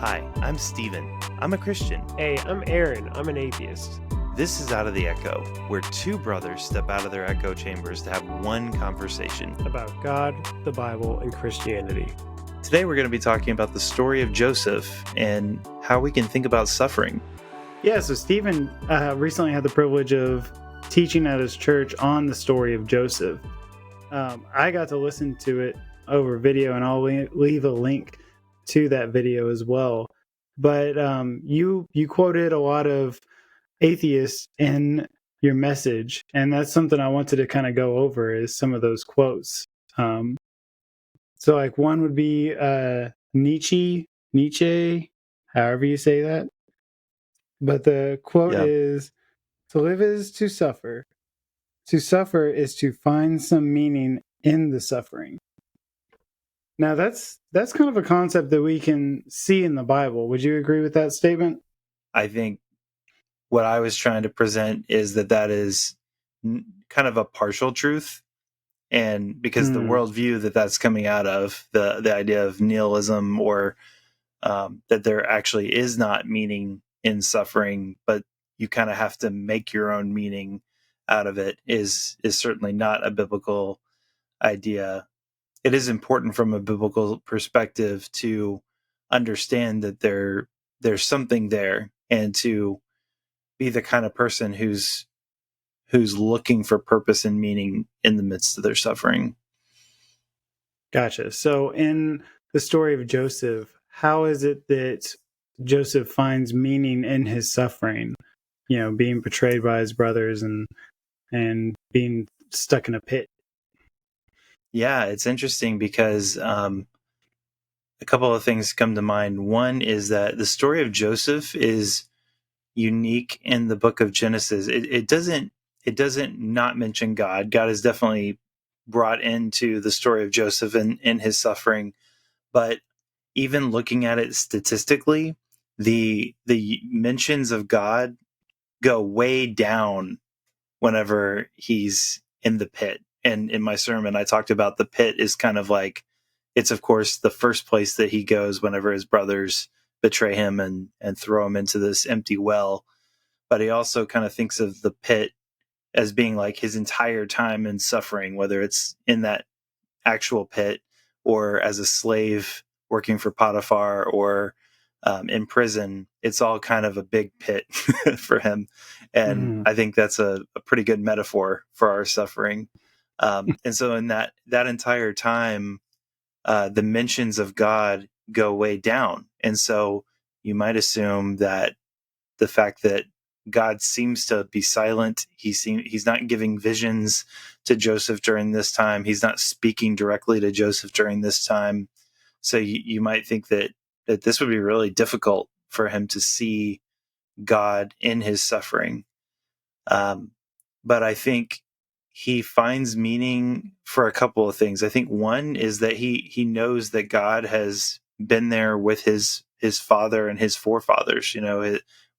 Hi, I'm Steven. I'm a Christian. Hey, I'm Aaron. I'm an atheist. This is Out of the Echo, where two brothers step out of their echo chambers to have one conversation About God, the Bible, and Christianity. Today we're going to be talking about the story of Joseph and how we can think about suffering. Yeah, so Stephen recently had the privilege of teaching at his church on the story of Joseph. I got to listen to it over video, and I'll leave a link to that video as well. But you quoted a lot of atheists in your message, and that's something I wanted to kind of go over is some of those quotes. So like one would be Nietzsche, however you say that. But the quote is, "To live is to suffer. To suffer is to find some meaning in the suffering." Now that's kind of a concept that we can see in the Bible. Would you agree with that statement? I think what I was trying to present is that is kind of a partial truth. And because the worldview that's coming out of, the idea of nihilism, or that there actually is not meaning in suffering, but you kind of have to make your own meaning out of it, is certainly not a biblical idea. It is important from a biblical perspective to understand that there's something there, and to be the kind of person who's looking for purpose and meaning in the midst of their suffering. Gotcha. So in the story of Joseph, how is it that Joseph finds meaning in his suffering? You know, being betrayed by his brothers and being stuck in a pit. Yeah, it's interesting because a couple of things come to mind. One is that the story of Joseph is unique in the book of Genesis. It doesn't not mention God. God is definitely brought into the story of Joseph and his suffering, but even looking at it statistically, the mentions of God go way down whenever he's in the pit. And in my sermon, I talked about the pit is kind of like, it's of course the first place that he goes whenever his brothers betray him and throw him into this empty well. But he also kind of thinks of the pit as being like his entire time in suffering, whether it's in that actual pit or as a slave working for Potiphar, or in prison. It's all kind of a big pit for him. And I think that's a pretty good metaphor for our suffering. And so in that entire time, the mentions of God go way down. And so you might assume that the fact that God seems to be silent, he's not giving visions to Joseph during this time. He's not speaking directly to Joseph during this time. So you might think that this would be really difficult for him to see God in his suffering. But I think he finds meaning for a couple of things. I think one is that he knows that God has been there with his father and his forefathers,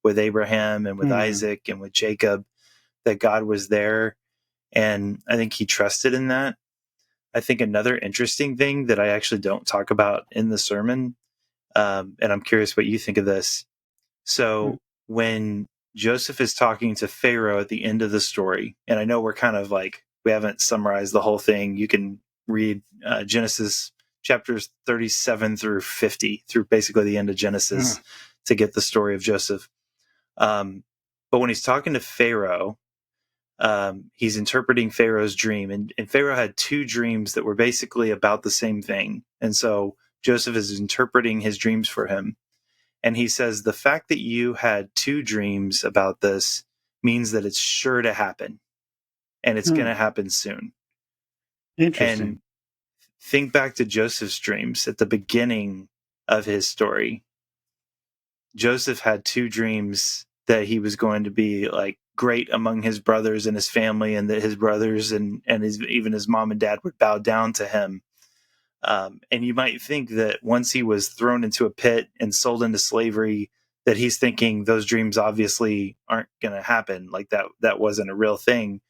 with Abraham and with Isaac and with Jacob, that God was there. And I think he trusted in that. I think another interesting thing that I actually don't talk about in the sermon, and I'm curious what you think of this. So when Joseph is talking to Pharaoh at the end of the story, and I know we're kind of like, we haven't summarized the whole thing. You can read Genesis chapters 37 through 50, through basically the end of Genesis, to get the story of Joseph. But when he's talking to Pharaoh, he's interpreting Pharaoh's dream, and Pharaoh had two dreams that were basically about the same thing. And so Joseph is interpreting his dreams for him. And he says, the fact that you had two dreams about this means that it's sure to happen, and it's going to happen soon. Interesting. And think back to Joseph's dreams at the beginning of his story. Joseph had two dreams that he was going to be like great among his brothers and his family, and that his brothers and even his mom and dad would bow down to him. And you might think that once he was thrown into a pit and sold into slavery, that he's thinking those dreams obviously aren't going to happen. Like that wasn't a real thing.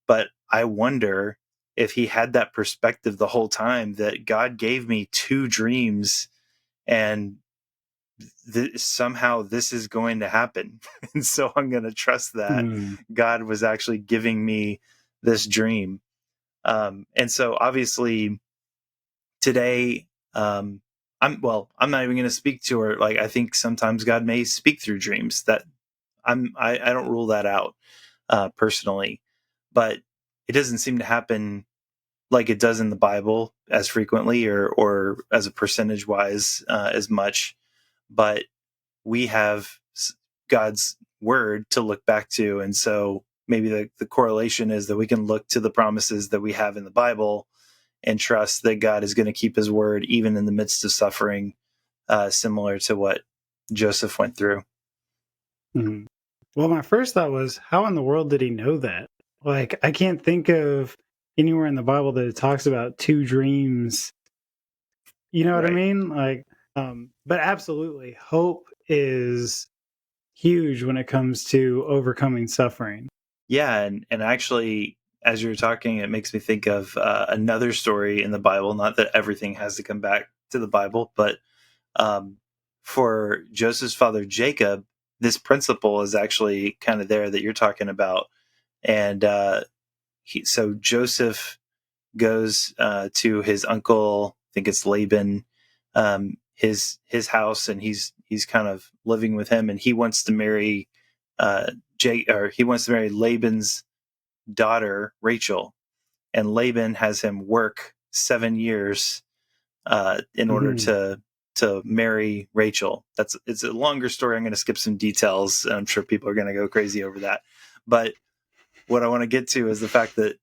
But I wonder if he had that perspective the whole time, that God gave me two dreams, and somehow this is going to happen. And so I'm going to trust that God was actually giving me this dream. And so obviously today, I'm not even going to speak to her. Like, I think sometimes God may speak through dreams. That I don't rule that out personally, but it doesn't seem to happen like it does in the Bible as frequently or as a percentage wise as much. But we have God's word to look back to. And so maybe the correlation is that we can look to the promises that we have in the Bible and trust that God is going to keep his word even in the midst of suffering, similar to what Joseph went through. Mm-hmm. Well, my first thought was, how in the world did he know that? Like, I can't think of anywhere in the Bible that it talks about two dreams. You know what I mean? Like, but absolutely, hope is huge when it comes to overcoming suffering. Yeah, and actually, as you were talking, it makes me think of another story in the Bible. Not that everything has to come back to the Bible, but for Joseph's father Jacob, this principle is actually kind of there that you're talking about. And so Joseph goes to his uncle, I think it's Laban, his house, and he's kind of living with him, and he wants to marry he wants to marry Laban's daughter Rachel, and Laban has him work 7 years in order to marry Rachel. It's a longer story. I'm going to skip some details. I'm sure people are going to go crazy over that. But what I want to get to is the fact that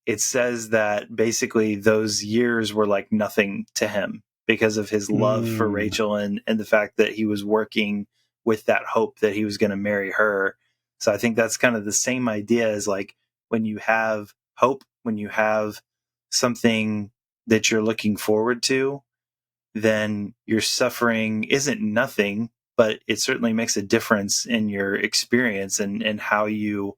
it says that basically those years were like nothing to him because of his love for Rachel and the fact that he was working with that hope that he was going to marry her. So I think that's kind of the same idea as like when you have hope, when you have something that you're looking forward to, then your suffering isn't nothing, but it certainly makes a difference in your experience and how you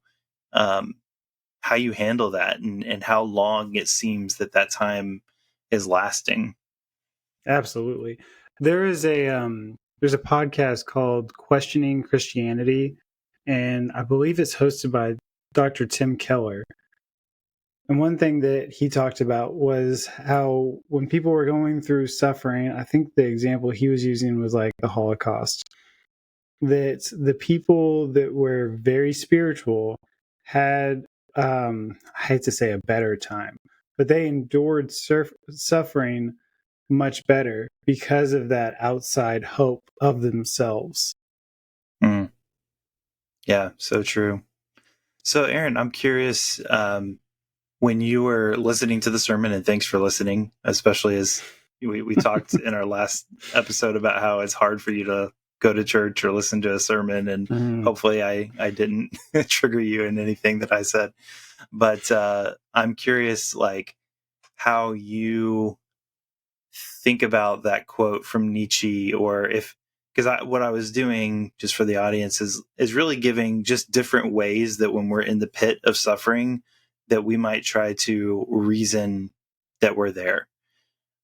handle that and how long it seems that time is lasting. Absolutely. There's a podcast called Questioning Christianity, and I believe it's hosted by Dr. Tim Keller. And one thing that he talked about was how when people were going through suffering, I think the example he was using was like the Holocaust, that the people that were very spiritual had, I hate to say a better time, but they endured suffering much better because of that outside hope of themselves. Yeah, so true. So Aaron, I'm curious, when you were listening to the sermon, and thanks for listening, especially as we talked in our last episode about how it's hard for you to go to church or listen to a sermon, and hopefully I didn't trigger you in anything that I said. But I'm curious, like, how you think about that quote from Nietzsche, or because what I was doing just for the audience is really giving just different ways that when we're in the pit of suffering, that we might try to reason that we're there.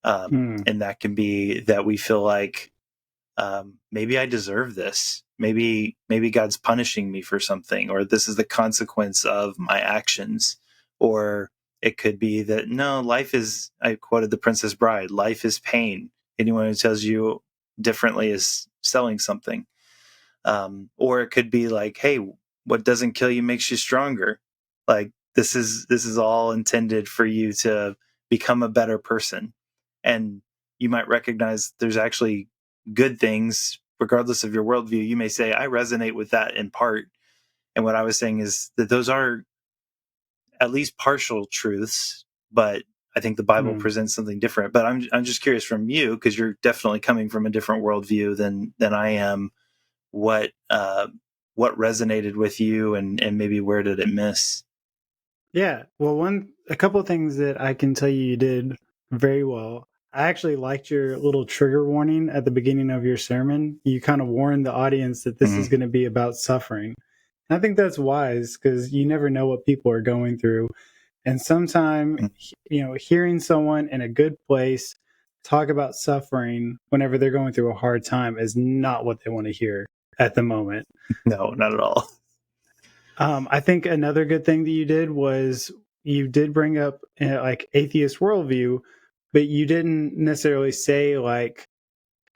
And that can be that we feel like, maybe I deserve this. Maybe God's punishing me for something, or this is the consequence of my actions. Or it could be that, no, life is, I quoted The Princess Bride, life is pain. Anyone who tells you differently is selling something. Or it could be like, hey, what doesn't kill you makes you stronger. Like, this is all intended for you to become a better person. And you might recognize there's actually good things, regardless of your worldview. You may say, I resonate with that in part. And what I was saying is that those are at least partial truths, but I think the Bible presents something different. But I'm just curious from you, because you're definitely coming from a different worldview than I am. What resonated with you, and maybe where did it miss? Yeah, well, a couple of things that I can tell you did very well. I actually liked your little trigger warning at the beginning of your sermon. You kind of warned the audience that this is going to be about suffering. And I think that's wise, because you never know what people are going through. And sometimes, hearing someone in a good place talk about suffering whenever they're going through a hard time is not what they want to hear at the moment. No, not at all. I think another good thing that you did was you did bring up like atheist worldview, but you didn't necessarily say like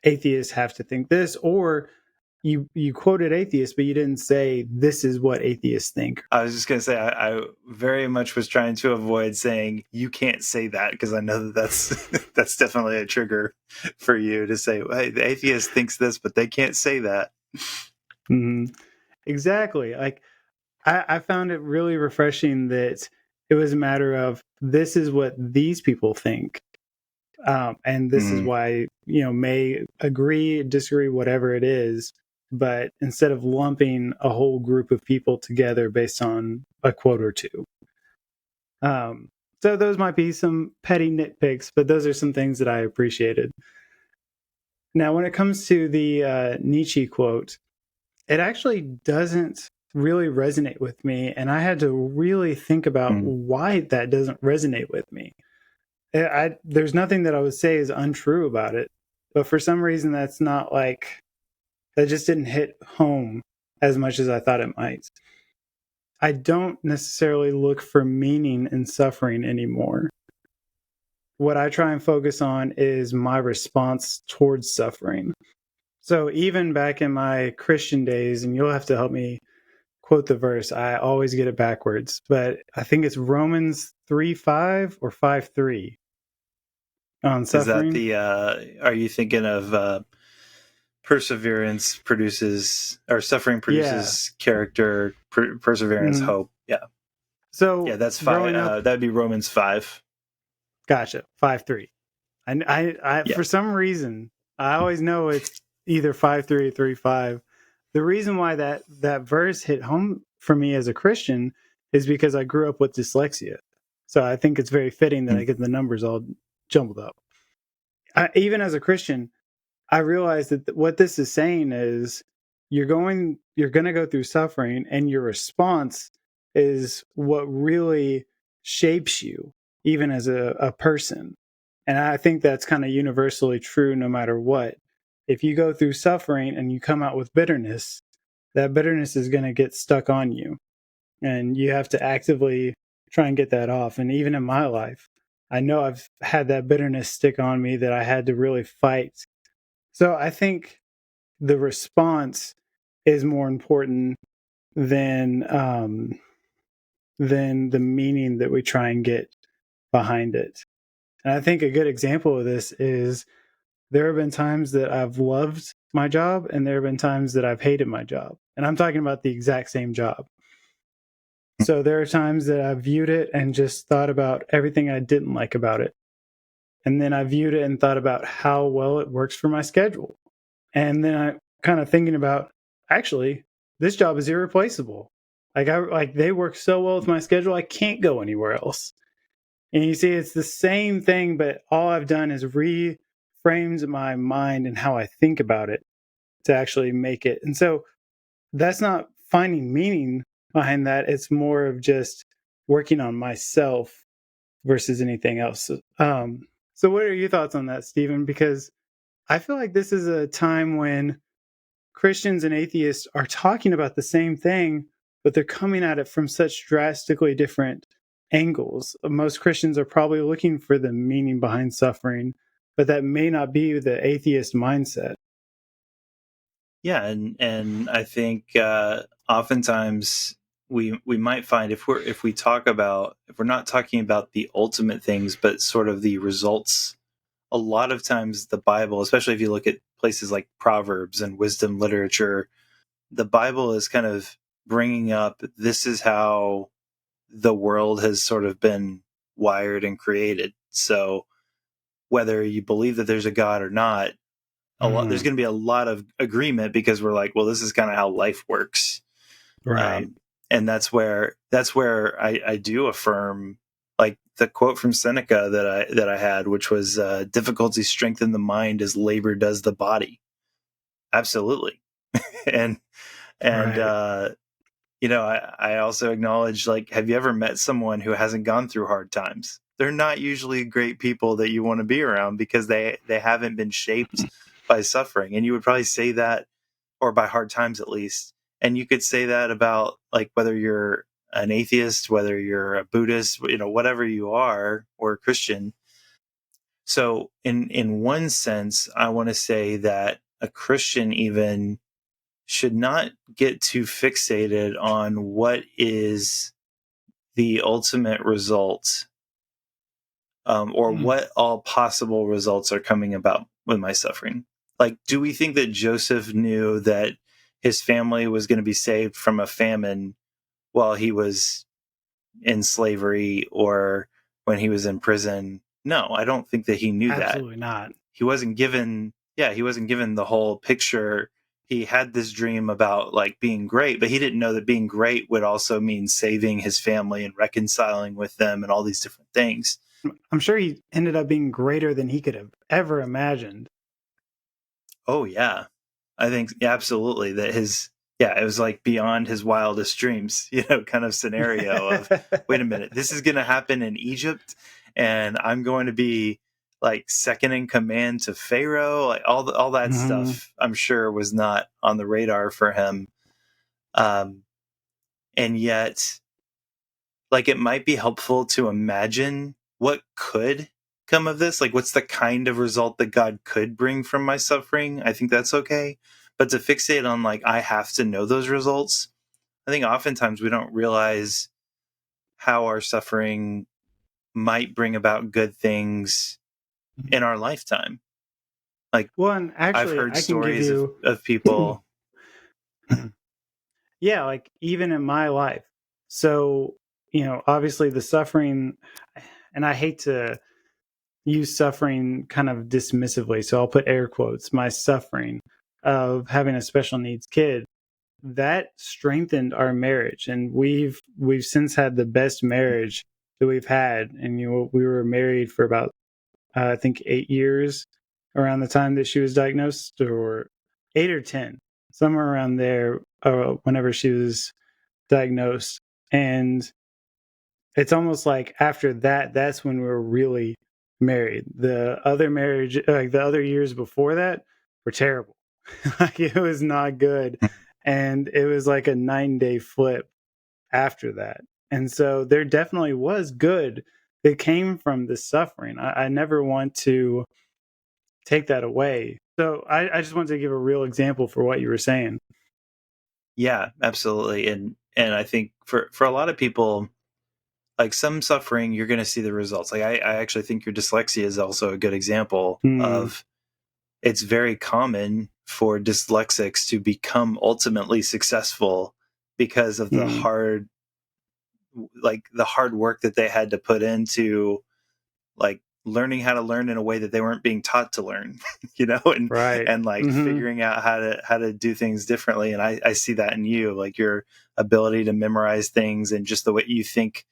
atheists have to think this, or you quoted atheists, but you didn't say this is what atheists think. I was just going to say, I very much was trying to avoid saying you can't say that, because I know that's that's definitely a trigger for you to say, hey, the atheist thinks this, but they can't say that. Mm-hmm. Exactly. Like I found it really refreshing that it was a matter of this is what these people think. And this is why, may agree, disagree, whatever it is. But instead of lumping a whole group of people together based on a quote or two. So those might be some petty nitpicks, but those are some things that I appreciated. Now, when it comes to the Nietzsche quote, it actually doesn't really resonate with me. And I had to really think about why that doesn't resonate with me. There's nothing that I would say is untrue about it, but for some reason that's not like, that just didn't hit home as much as I thought it might. I don't necessarily look for meaning in suffering anymore. What I try and focus on is my response towards suffering. So even back in my Christian days, and you'll have to help me quote the verse, I always get it backwards, but I think it's Romans 3:5 or 5:3 on suffering. Is that the, are you thinking of perseverance produces, or suffering produces character, perseverance, hope? Yeah. So yeah, that's 5. That'd be Romans 5. Gotcha. 5:3. And I for some reason, I always know it's either 5:3 or 3:5. The reason why that verse hit home for me as a Christian is because I grew up with dyslexia. So I think it's very fitting that I get the numbers all jumbled up. Even as a Christian, I realized that what this is saying is you're going to go through suffering, and your response is what really shapes you, even as a person. And I think that's kind of universally true no matter what. If you go through suffering and you come out with bitterness, that bitterness is going to get stuck on you. And you have to actively try and get that off. And even in my life, I know I've had that bitterness stick on me that I had to really fight. So I think the response is more important than the meaning that we try and get behind it. And I think a good example of this is there have been times that I've loved my job, and there have been times that I've hated my job. And I'm talking about the exact same job. So there are times that I've viewed it and just thought about everything I didn't like about it. And then I viewed it and thought about how well it works for my schedule. And then I kind of thinking about, actually, this job is irreplaceable. Like they work so well with my schedule, I can't go anywhere else. And you see, it's the same thing, but all I've done is reframed my mind and how I think about it to actually make it. And so that's not finding meaning behind that. It's more of just working on myself versus anything else. So what are your thoughts on that, Stephen? Because I feel like this is a time when Christians and atheists are talking about the same thing, but they're coming at it from such drastically different angles. Most Christians are probably looking for the meaning behind suffering, but that may not be the atheist mindset. Yeah, and I think oftentimes we might find if we're not talking about the ultimate things, but sort of the results. A lot of times the Bible, especially if you look at places like Proverbs and wisdom literature, the Bible is kind of bringing up, this is how the world has sort of been wired and created. So whether you believe that there's a God or not, there's going to be a lot of agreement, because we're like, well, this is kind of how life works. Right. And that's where I do affirm, like the quote from Seneca that I had, which was, difficulty strengthen the mind as labor does the body. Absolutely. and Right. I also acknowledge, like, have you ever met someone who hasn't gone through hard times? they're not usually great people that you want to be around, because they haven't been shaped by suffering. And you would probably say that, or by hard times at least. And you could say that about, like, whether you're an atheist, whether you're a Buddhist, whatever you are, or a Christian. So in one sense, I want to say that a Christian even should not get too fixated on what is the ultimate result, or what all possible results are coming about with my suffering. Like, do we think that Joseph knew that his family was going to be saved from a famine while he was in slavery or when he was in prison? No, I don't think that he knew that. Absolutely not. He wasn't given the whole picture. He had this dream about, like, being great, but he didn't know that being great would also mean saving his family and reconciling with them and all these different things. I'm sure he ended up being greater than he could have ever imagined. Oh yeah. I think absolutely that it was like beyond his wildest dreams, kind of scenario of, wait a minute, this is going to happen in Egypt, and I'm going to be like second in command to Pharaoh. Like all that stuff, I'm sure was not on the radar for him. And yet, like, it might be helpful to imagine what could come of this. Like, what's the kind of result that God could bring from my suffering? I think that's okay. But to fixate on, like, I have to know those results, I think oftentimes we don't realize how our suffering might bring about good things in our lifetime. Like, well, and actually, I've heard I stories of people. Yeah, like even in my life. So, obviously the suffering, and I hate to use suffering kind of dismissively, so I'll put air quotes, my suffering of having a special needs kid, that strengthened our marriage, and we've since had the best marriage that we've had. And we were married for about I think 8 years around the time that she was diagnosed, or 8 or 10, somewhere around there, whenever she was diagnosed. And it's almost like after that, that's when we were really married. The other marriage, like the other years before that, were terrible. Like, it was not good. And it was like a 9-day flip after that. And so there definitely was good that came from the suffering. I never want to take that away. So I just wanted to give a real example for what you were saying. Yeah, absolutely. And I think for a lot of people, like, some suffering, you're going to see the results. Like, I actually think your dyslexia is also a good example of, it's very common for dyslexics to become ultimately successful because of the hard work that they had to put into, like, learning how to learn in a way that they weren't being taught to learn, and Right. and like figuring out how to do things differently. And I see that in you, like your ability to memorize things and just the way you think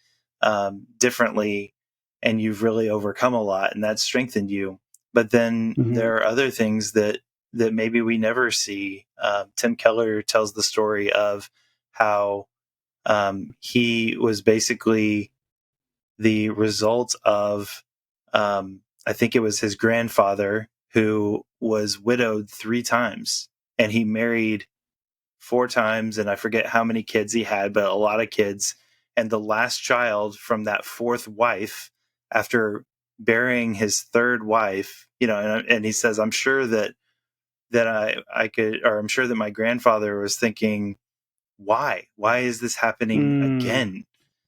differently, and you've really overcome a lot, and that's strengthened you. But then there are other things that maybe we never see. Tim Keller tells the story of how he was basically the result of, I think it was his grandfather, who was widowed 3 times, and he married 4 times, and I forget how many kids he had, but a lot of kids. And the last child from that 4th wife, after burying his 3rd wife, and he says, I'm sure that I could, or I'm sure that my grandfather was thinking, why is this happening again?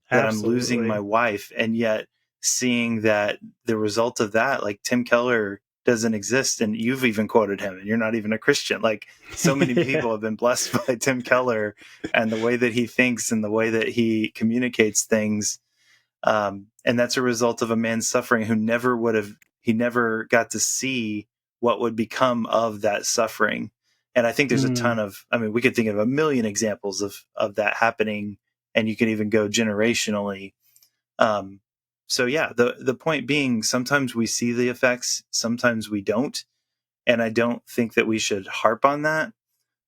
That I'm losing my wife. And yet, seeing that the result of that, like, Tim Keller doesn't exist, and you've even quoted him, and you're not even a Christian. Like, so many people have been blessed by Tim Keller and the way that he thinks and the way that he communicates things. And that's a result of a man suffering who never got to see what would become of that suffering. And I think there's a ton of, we could think of a million examples of that happening, and you can even go generationally. So yeah, the point being, sometimes we see the effects, sometimes we don't. And I don't think that we should harp on that.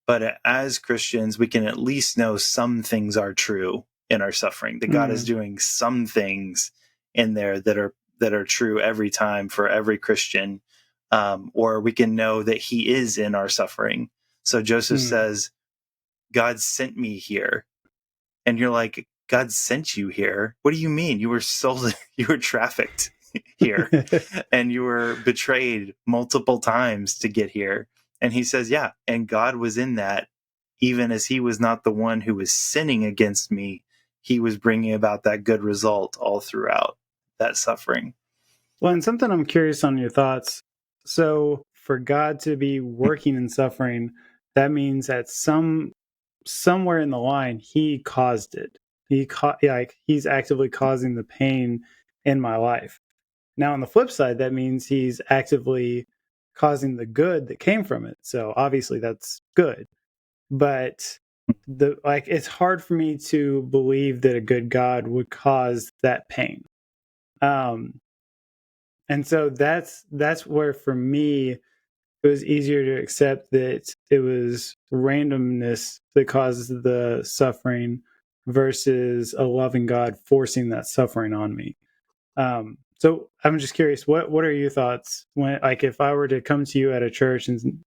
But as Christians, we can at least know some things are true in our suffering, that God is doing some things in there that are true every time for every Christian, or we can know that he is in our suffering. So Joseph says, God sent me here. And you're like, God sent you here? What do you mean? You were sold, you were trafficked here, and you were betrayed multiple times to get here. And he says, yeah, and God was in that, even as he was not the one who was sinning against me. He was bringing about that good result all throughout that suffering. Well, and something I'm curious on your thoughts. So for God to be working in suffering, that means that somewhere in the line, he caused it. He's actively causing the pain in my life. Now, on the flip side, that means he's actively causing the good that came from it. So obviously that's good. But it's hard for me to believe that a good God would cause that pain. And so that's where for me it was easier to accept that it was randomness that causes the suffering versus a loving God forcing that suffering on me. So I'm just curious, what are your thoughts when, like, if I were to come to you at a church and,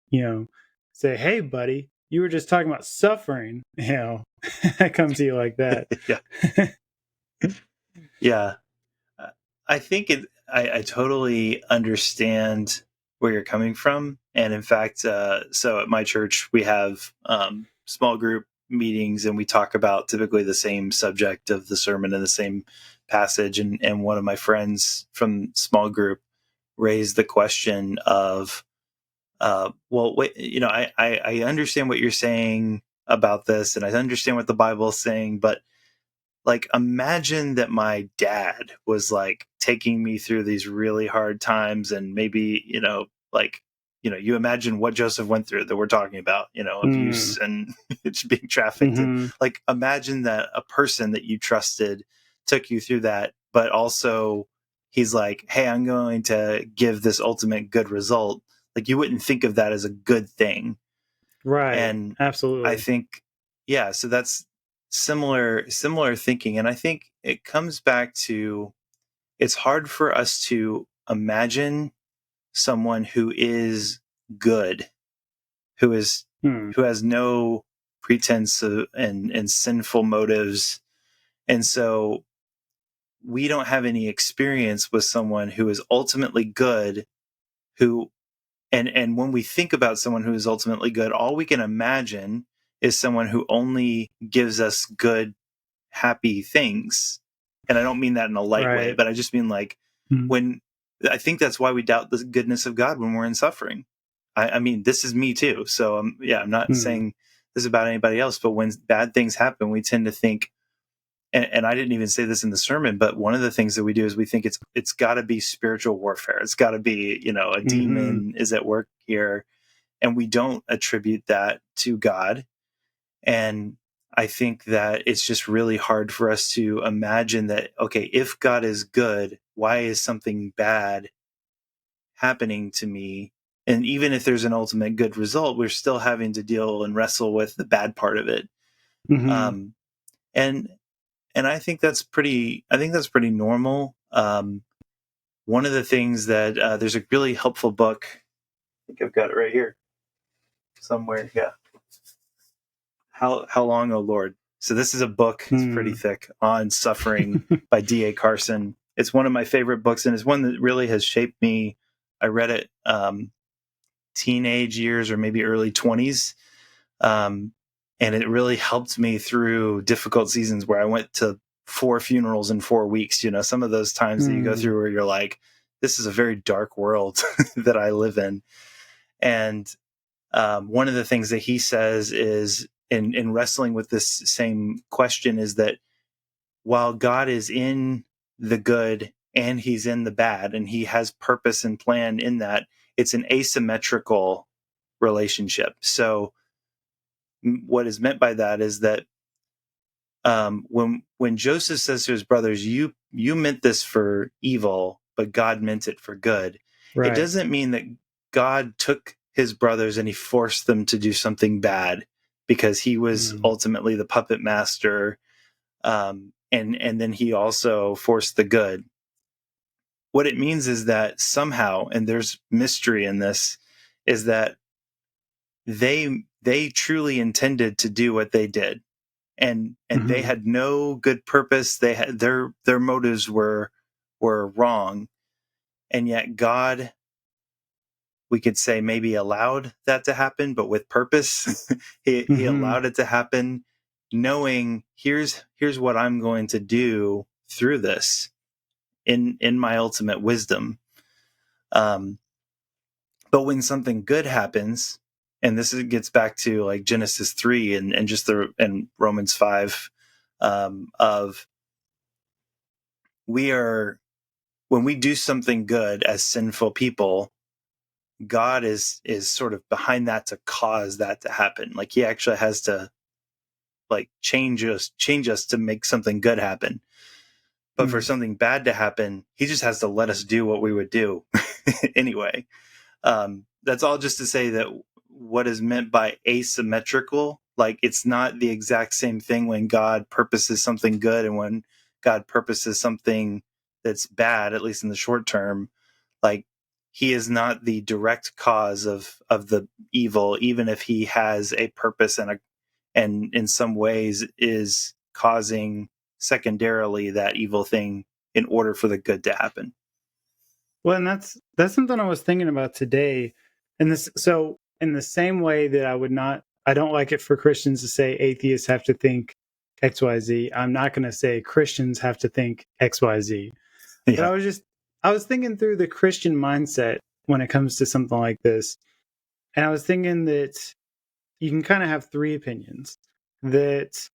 say, hey, buddy, you were just talking about suffering, I come to you like that. Yeah. Yeah. I think I totally understand where you're coming from. And in fact, so at my church, we have small group meetings, and we talk about typically the same subject of the sermon and the same passage. And one of my friends from small group raised the question of, well, wait, I understand what you're saying about this, and I understand what the Bible is saying, but like, imagine that my dad was like taking me through these really hard times, and maybe, you imagine what Joseph went through that we're talking about, abuse and being trafficked. Mm-hmm. And, like, imagine that a person that you trusted took you through that, but also he's like, hey, I'm going to give this ultimate good result. Like, you wouldn't think of that as a good thing. Right. And absolutely. I think, yeah, so that's similar thinking. And I think it comes back to, it's hard for us to imagine someone who is good, who has no pretense of, and sinful motives. And so we don't have any experience with someone who is ultimately good, who and when we think about someone who is ultimately good, all we can imagine is someone who only gives us good, happy things. And I don't mean that in a light way, but I just mean, like, when I think that's why we doubt the goodness of God when we're in suffering. I mean, this is me too. So I'm not saying this about anybody else, but when bad things happen, we tend to think, and I didn't even say this in the sermon, but one of the things that we do is we think it's got to be spiritual warfare. It's got to be, a demon is at work here, and we don't attribute that to God. And I think that it's just really hard for us to imagine that, okay, if God is good, why is something bad happening to me? And even if there's an ultimate good result, we're still having to deal and wrestle with the bad part of it. And I think that's pretty normal. One of the things that there's a really helpful book. I think I've got it right here somewhere. Yeah. How Long, O Lord? So this is a book. It's pretty thick, on suffering by D.A. Carson. It's one of my favorite books, and it's one that really has shaped me. I read it teenage years or maybe early 20s. And it really helped me through difficult seasons where I went to 4 funerals in 4 weeks. Some of those times that you go through where you're like, this is a very dark world that I live in. And one of the things that he says is, in wrestling with this same question, is that while God is in the good and he's in the bad, and he has purpose and plan in that, it's an asymmetrical relationship. So what is meant by that is that when Joseph says to his brothers, you meant this for evil, but God meant it for good. Right. It doesn't mean that God took his brothers and he forced them to do something bad because he was ultimately the puppet master. And then he also forced the good. what it means is that somehow, and there's mystery in this, is that they truly intended to do what they did, and they had no good purpose. They had their motives were wrong, and yet God, we could say, maybe allowed that to happen, but with purpose. he allowed it to happen, knowing here's what I'm going to do through this in my ultimate wisdom. But when something good happens, and gets back to like Genesis 3 and just and Romans 5, of when we do something good as sinful people, God is sort of behind that to cause that to happen. Like he actually has to like change us to make something good happen. But for something bad to happen, he just has to let us do what we would do anyway. That's all just to say that what is meant by asymmetrical, like it's not the exact same thing when God purposes something good and when God purposes something that's bad, at least in the short term. Like he is not the direct cause of the evil, even if he has a purpose and in some ways is causing secondarily that evil thing in order for the good to happen. Well, and that's something I was thinking about today. And so in the same way that I don't like it for Christians to say atheists have to think XYZ. I'm not going to say Christians have to think XYZ. Yeah. But I was thinking through the Christian mindset when it comes to something like this. And I was thinking that you can kind of have three opinions. That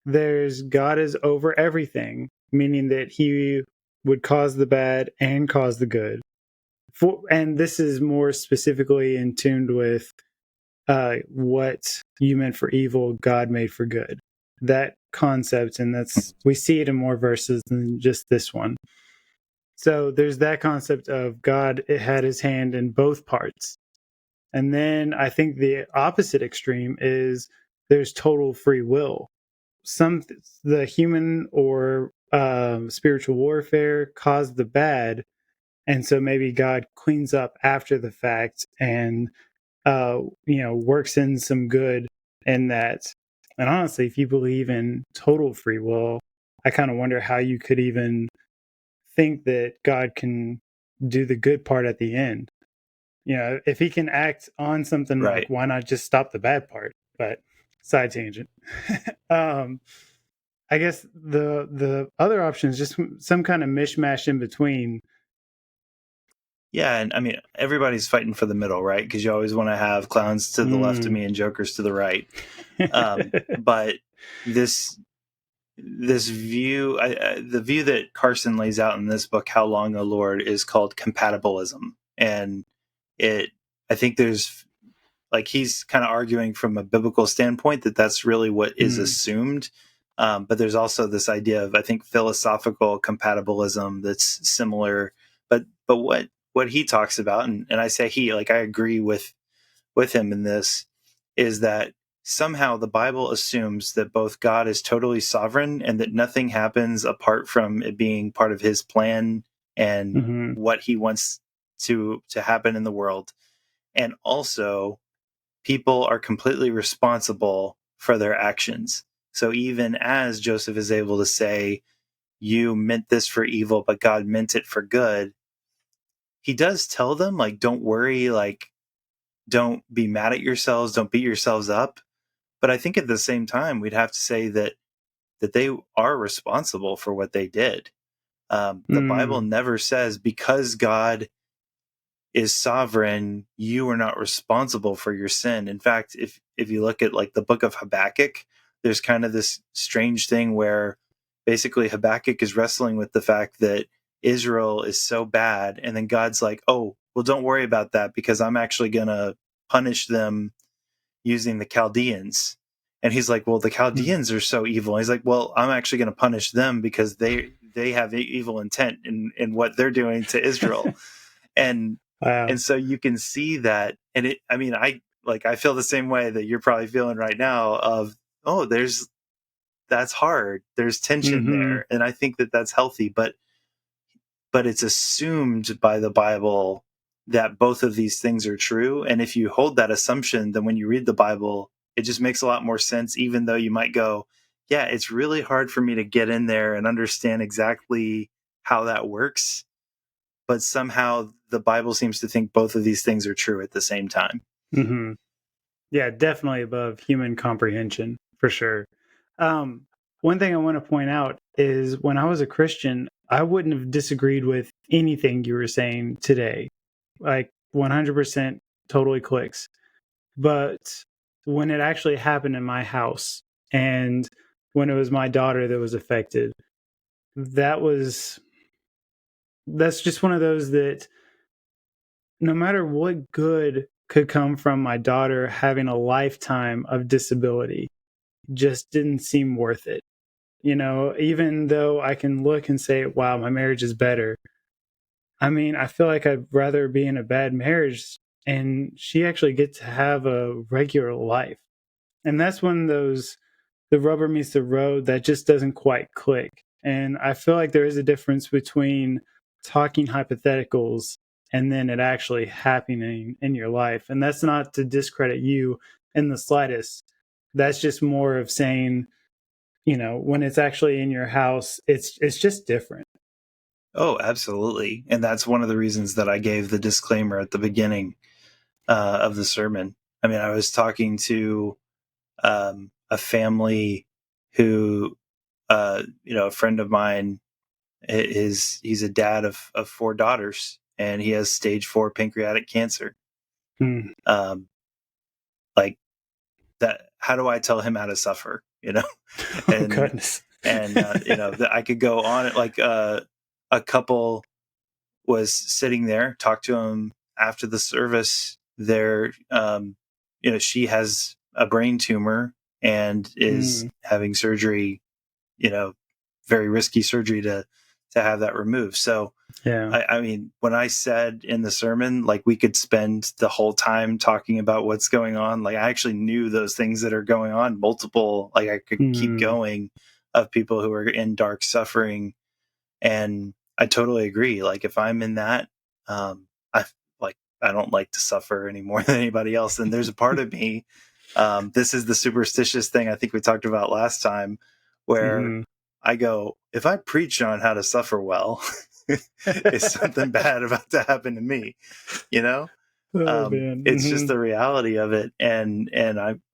there's God is over everything, meaning that he would cause the bad and cause the good. And this is more specifically in tune with what you meant for evil, God made for good. That concept, and we see it in more verses than just this one. So there's that concept of God had his hand in both parts. And then I think the opposite extreme is there's total free will. The human or spiritual warfare caused the bad, and so maybe God cleans up after the fact and works in some good in that. And honestly, if you believe in total free will, I kind of wonder how you could even think that God can do the good part at the end. If he can act on something, right, like, why not just stop the bad part? But side tangent. I guess the other option is just some kind of mishmash in between. Yeah, and I mean, everybody's fighting for the middle, right? Because you always want to have clowns to the left of me and jokers to the right. But this view, the view that Carson lays out in this book, How Long, O Lord, is called compatibilism. And I think there's, like, he's kind of arguing from a biblical standpoint that that's really what is assumed. But there's also this idea of, I think, philosophical compatibilism that's similar. But what he talks about, and I say he, like, I agree with him in this, is that somehow the Bible assumes that both God is totally sovereign and that nothing happens apart from it being part of his plan and what he wants to happen in the world. And also, people are completely responsible for their actions. So even as Joseph is able to say, you meant this for evil, but God meant it for good, he does tell them, like, don't worry, like, don't be mad at yourselves, don't beat yourselves up. But I think at the same time, we'd have to say that they are responsible for what they did. The Bible never says, because God is sovereign, you are not responsible for your sin. In fact, if you look at, like, the book of Habakkuk, there's kind of this strange thing where basically Habakkuk is wrestling with the fact that Israel is so bad, and then God's like, oh, well, don't worry about that, because I'm actually going to punish them using the Chaldeans. And he's like, well, the Chaldeans are so evil. And he's like, well, I'm actually going to punish them because they have evil intent in what they're doing to Israel. And wow. And so you can see that. And I feel the same way that you're probably feeling right now of, oh, that's hard. There's tension there. And I think that that's healthy. But but it's assumed by the Bible that both of these things are true. And if you hold that assumption, then when you read the Bible, it just makes a lot more sense, even though you might go, yeah, it's really hard for me to get in there and understand exactly how that works. But somehow the Bible seems to think both of these things are true at the same time. Mm-hmm. Yeah, definitely above human comprehension, for sure. One thing I want to point out is when I was a Christian, I wouldn't have disagreed with anything you were saying today. Like 100% totally clicks. But when it actually happened in my house and when it was my daughter that was affected, that's just one of those that no matter what good could come from my daughter having a lifetime of disability, just didn't seem worth it. You know, even though I can look and say, wow, my marriage is better. I mean, I feel like I'd rather be in a bad marriage and she actually get to have a regular life. And that's when the rubber meets the road that just doesn't quite click. And I feel like there is a difference between talking hypotheticals and then it actually happening in your life. And that's not to discredit you in the slightest. That's just more of saying, you know, when it's actually in your house, it's just different. Oh, absolutely. And that's one of the reasons that I gave the disclaimer at the beginning of the sermon. I mean, I was talking to a family who, a friend of mine, he's a dad of 4 daughters, and he has stage 4 pancreatic cancer. Hmm. Like that, how do I tell him how to suffer? And, Oh, goodness. and I could go on it. Like a couple was sitting there, talked to him after the service. She has a brain tumor and is having surgery, very risky surgery to have that removed. So, yeah, I mean, when I said in the sermon, like we could spend the whole time talking about what's going on, like I actually knew those things that are going on, multiple, like I could keep going of people who are in dark suffering. And I totally agree. Like if I'm in that, I don't like to suffer any more than anybody else. And there's a part of me, this is the superstitious thing I think we talked about last time, where I go, if I preach on how to suffer well, is something bad about to happen to me? Oh, man. It's just the reality of it. And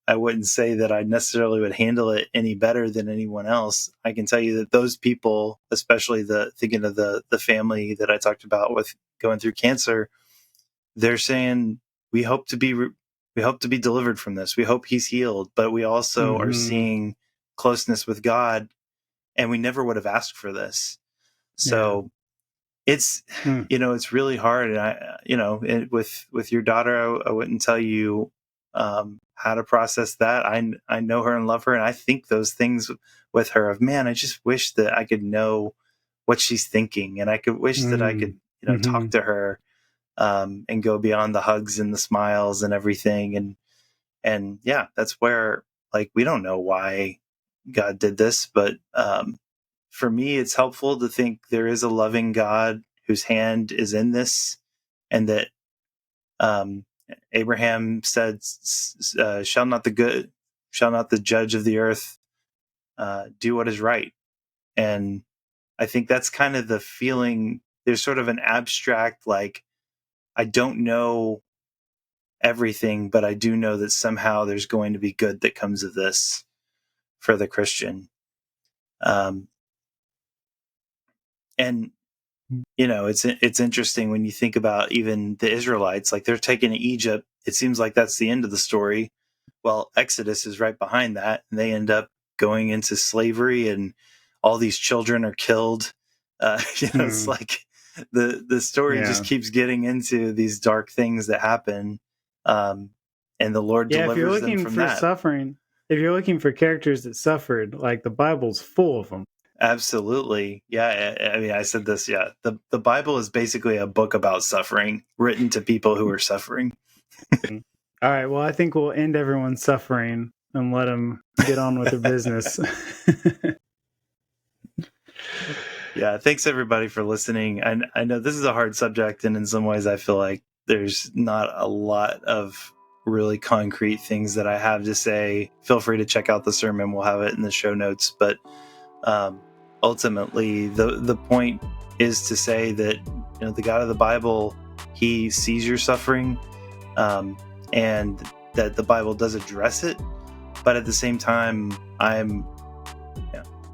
I wouldn't say that I necessarily would handle it any better than anyone else. I can tell you that those people, especially thinking of the family that I talked about with going through cancer, they're saying, we hope to be delivered from this. We hope he's healed, but we also are seeing closeness with God, and we never would have asked for this. So it's, it's really hard. And with your daughter, I wouldn't tell you how to process that. I know her and love her, and I think those things with her of, man, I just wish that I could know what she's thinking, and I could wish that I could, talk to her and go beyond the hugs and the smiles and everything. And yeah, that's where, like, we don't know why God did this, but for me, it's helpful to think there is a loving God whose hand is in this, and that Abraham said, shall not the judge of the earth do what is right? And I think that's kind of the feeling. There's sort of an abstract, like, I don't know everything, but I do know that somehow there's going to be good that comes of this for the Christian. And it's interesting when you think about even the Israelites, like they're taken to Egypt. It seems like that's the end of the story. Well, Exodus is right behind that, and they end up going into slavery, and all these children are killed. It's like the story just keeps getting into these dark things that happen, and the Lord delivers them from that. If you're looking for suffering, if you're looking for characters that suffered, like the Bible's full of them. Absolutely. Yeah. I mean, I said this. Yeah. The Bible is basically a book about suffering written to people who are suffering. All right. Well, I think we'll end everyone's suffering and let them get on with their business. Yeah, thanks everybody for listening. I know this is a hard subject, and in some ways I feel like there's not a lot of really concrete things that I have to say. Feel free to check out the sermon. We'll have it in the show notes. But ultimately, the point is to say that the God of the Bible, he sees your suffering, and that the Bible does address it. But at the same time, I'm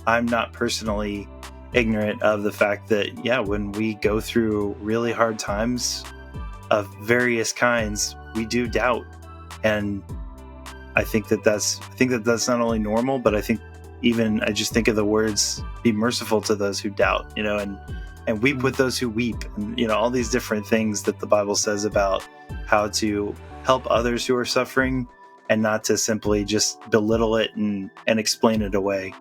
not personally ignorant of the fact that, when we go through really hard times of various kinds, we do doubt. And I think that's not only normal, but I just think of the words, be merciful to those who doubt, and weep with those who weep, and, all these different things that the Bible says about how to help others who are suffering and not to simply just belittle it and explain it away.